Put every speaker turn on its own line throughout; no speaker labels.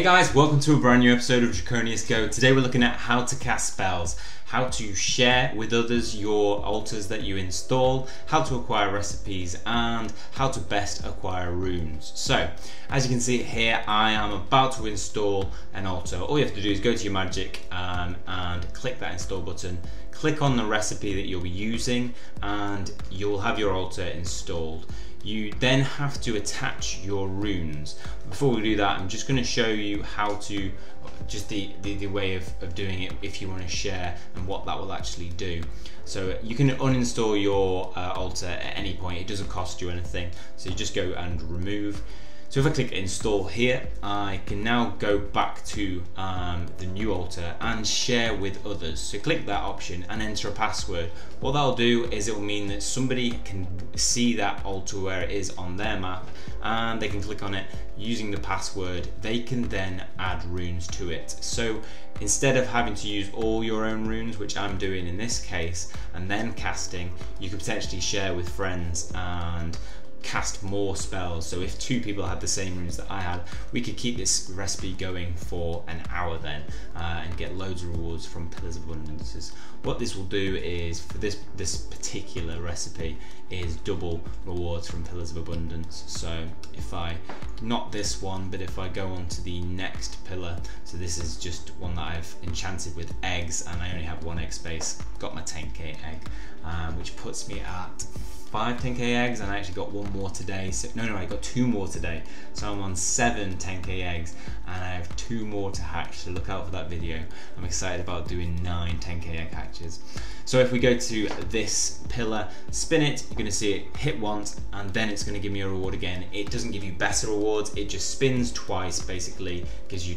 Hey guys, welcome to a brand new episode of Draconius Go. Today we're looking at how to cast spells, how to share with others your altars that you install, how to acquire recipes, and how to best acquire runes. So, as you can see here, I am about to install an altar. All you have to do is go to your magic and click that install button, click on the recipe that you'll be using, and you'll have your altar installed. You then have to attach your runes. Before we do that, I'm just going to show you how to, just the way of doing it if you want to share and what that will actually do. So you can uninstall your altar at any point, it doesn't cost you anything. So you just go and remove. So if I click install here, I can now go back to the new altar and share with others. So click that option and enter a password. What that'll do is it will mean that somebody can see that altar where it is on their map and they can click on it using the password. They can then add runes to it. So instead of having to use all your own runes, which I'm doing in this case, and then casting, you could potentially share with friends and cast more spells. So if two people had the same runes that I had, we could keep this recipe going for an hour then and get loads of rewards from Pillars of Abundances. What this will do is, for this particular recipe, is double rewards from Pillars of Abundance. So if I, not this one, but if I go on to the next pillar, so this is just one that I've enchanted with eggs and I only have one egg space, got my 10k egg, which puts me at 5 10k eggs, and I actually got one more today. So no, I got 2 more today. So I'm on 7 10k eggs and I have 2 more to hatch, so look out for that video. I'm excited about doing 9 10k egg hatches. So if we go to this pillar, spin it, you're gonna see it hit once and then it's gonna give me a reward again. It doesn't give you better rewards, it just spins twice, basically gives you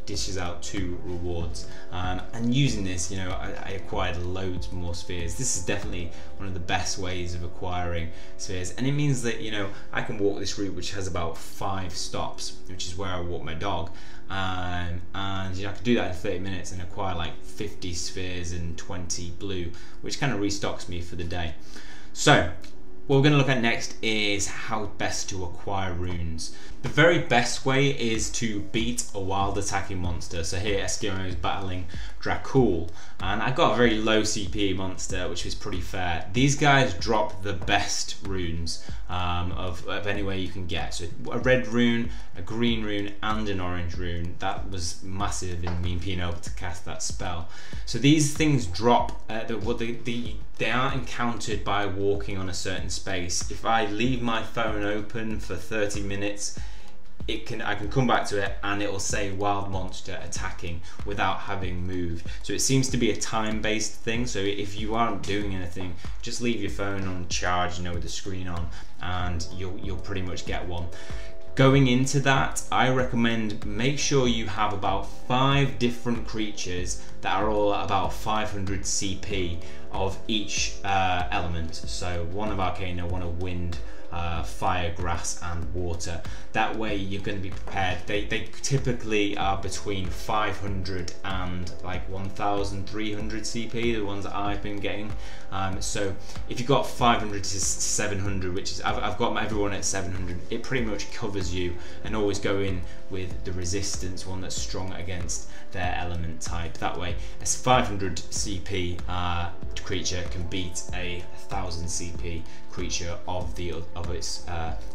dishes out 2 rewards. And using this, you know, I acquired loads more spheres. This is definitely one of the best ways of acquiring spheres, and it means that, you know, I can walk this route which has about 5 stops, which is where I walk my dog, and you know, I can do that in 30 minutes and acquire like 50 spheres and 20 blue, which kind of restocks me for the day. So what we're going to look at next is how best to acquire runes. The very best way is to beat a wild attacking monster. So here Eskimo is battling Dracul, and I got a very low CP monster, which was pretty fair. These guys drop the best runes of any way you can get. So a red rune, a green rune, and an orange rune. That was massive in me being able to cast that spell. So these things drop, they aren't encountered by walking on a certain space. If I leave my phone open for 30 minutes, I can come back to it and it will say wild monster attacking without having moved. So it seems to be a time-based thing. So if you aren't doing anything, just leave your phone on charge, you know, with the screen on, and you'll pretty much get one. Going into that, I recommend make sure you have about 5 different creatures that are all at about 500 CP of each element. So one of Arcana, one of Wind, fire, grass, and water. That way you're going to be prepared. They typically are between 500 and like 1,300 CP, the ones that I've been getting. So if you've got 500 to 700, which is I've got everyone at 700, it pretty much covers you, and always go in with the resistance one that's strong against their element type. That way a 500 CP creature can beat a 1,000 CP creature of its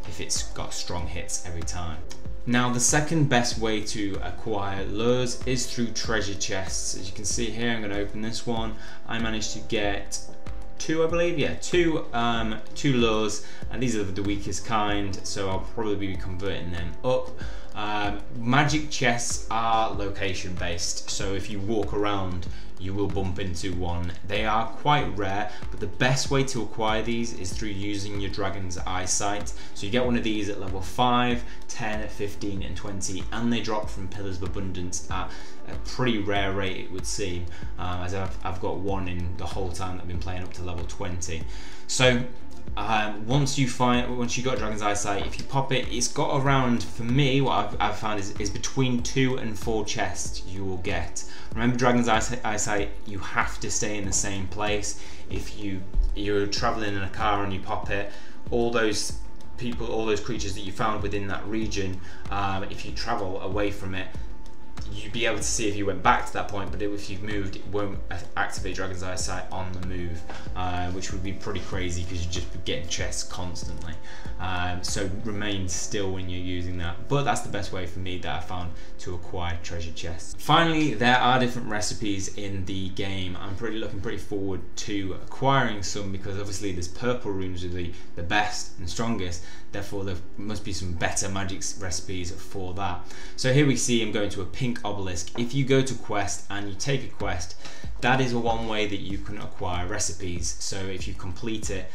if it's got strong hits every time. Now the second best way to acquire lures is through treasure chests. As you can see here, I'm going to open this one. I managed to get 2, I believe, yeah, 2 lures, and these are the weakest kind, so I'll probably be converting them up. Magic chests are location based, so if you walk around you will bump into one. They are quite rare, but the best way to acquire these is through using your Dragon's Eyesight. So you get one of these at level 5, 10, 15 and 20, and they drop from Pillars of Abundance at a pretty rare rate, it would seem, as I've got one in the whole time that I've been playing up to level 20. So once you got Dragon's Eyesight, if you pop it, it's got around, for me, what I've found is between 2 and 4 chests you will get. Remember, Dragon's Eyesight, you have to stay in the same place. If you're traveling in a car and you pop it, all those all those creatures that you found within that region, if you travel away from it, you'd be able to see if you went back to that point, but if you've moved, it won't activate Dragon's Eyesight on the move, which would be pretty crazy because you'd just be getting chests constantly. So remain still when you're using that, but that's the best way for me that I found to acquire treasure chests. Finally, there are different recipes in the game. I'm looking pretty forward to acquiring some, because obviously there's purple runes are the best and strongest, therefore there must be some better magic recipes for that. So here we see I'm going to a pink obelisk. If you go to quest and you take a quest, that is one way that you can acquire recipes. So if you complete it,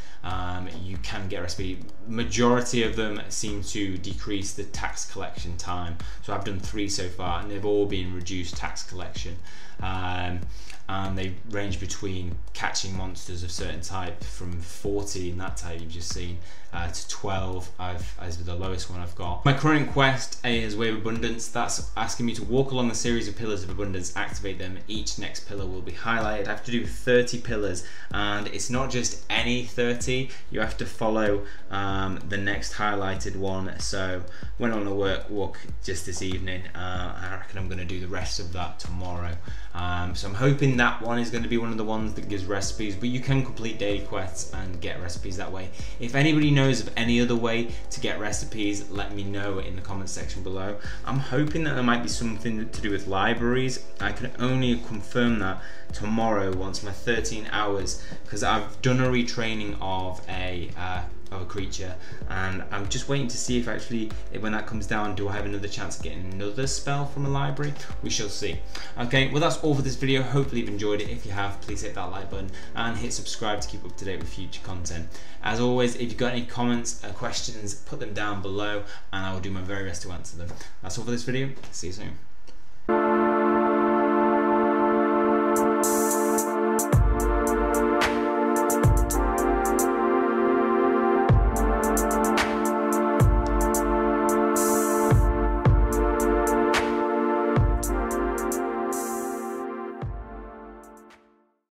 you can get a recipe. Majority of them seem to decrease the tax collection time. So I've done 3 so far, and they've all been reduced tax collection. And they range between catching monsters of certain type, from 40 in that type you've just seen, to 12 as the lowest one I've got. My current quest is Way of Abundance. That's asking me to walk along a series of pillars of abundance, activate them. Each next pillar will be highlighted. I have to do 30 pillars, and it's not just any 30. You have to follow the next highlighted one. So went on a walk just this evening. I reckon I'm going to do the rest of that tomorrow. So I'm hoping that one is going to be one of the ones that gives recipes, but you can complete daily quests and get recipes that way. If anybody knows of any other way to get recipes, let me know in the comments section below. I'm hoping that there might be something to do with libraries. I can only confirm that tomorrow once my 13 hours, because I've done a retraining of a creature, and I'm just waiting to see if actually, when that comes down, do I have another chance of getting another spell from a library? We shall see. Okay, well that's all for this video. Hopefully you've enjoyed it. If you have, please hit that like button and hit subscribe to keep up to date with future content. As always, if you've got any comments or questions, put them down below and I will do my very best to answer them. That's all for this video. See you soon.